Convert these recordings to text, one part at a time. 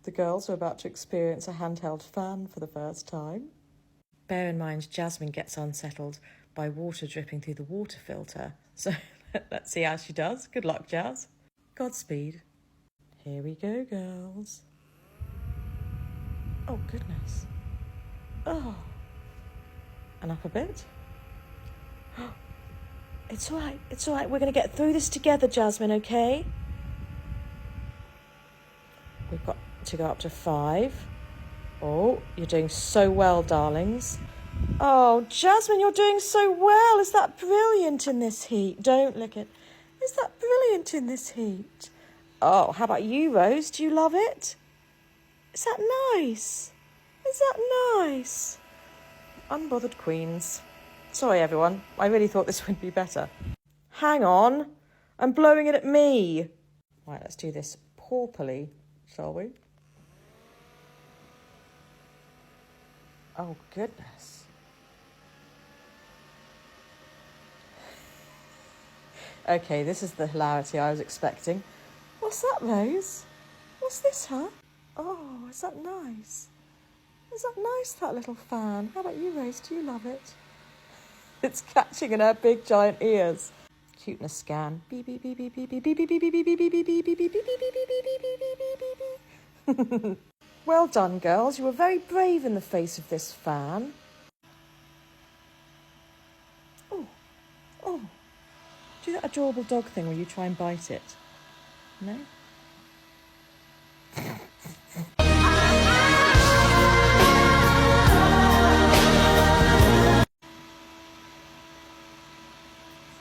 The girls are about to experience a handheld fan for the first time. Bear in mind, Jasmine gets unsettled by water dripping through the water filter. So let's see how she does. Good luck, Jazz. Godspeed. Here we go, girls. Oh, goodness. Oh. And up a bit. It's all right. It's all right. We're going to get through this together, Jasmine, okay? We've got to go up to 5. Oh, you're doing so well, darlings. Oh, Jasmine, you're doing so well. Is that brilliant in this heat? Don't lick it. Is that brilliant in this heat? Oh, how about you, Rose? Do you love it? Is that nice? Is that nice? Unbothered queens. Sorry, everyone. I really thought this would be better. Hang on. I'm blowing it at me. Right, let's do this properly, shall we? Oh, goodness. Okay, this is the hilarity I was expecting. What's that, Rose? What's this, huh? Oh, is that nice? Is that nice, that little fan? How about you, Rose? Do you love it? It's catching in her big giant ears. Cuteness scan. Beep beep beep beep beep beep beep beep beep beep beep beep beep beep beep beep beep beep beep beep. Well done, girls. You were very brave in the face of this fan. Oh, oh. Do that adorable dog thing where you try and bite it. No?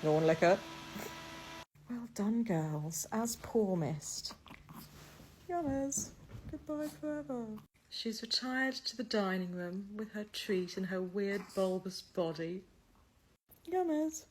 No one liquor. Well done, girls, as promised. Yummers, goodbye forever. She's retired to the dining room with her treat in her weird bulbous body. Yummers.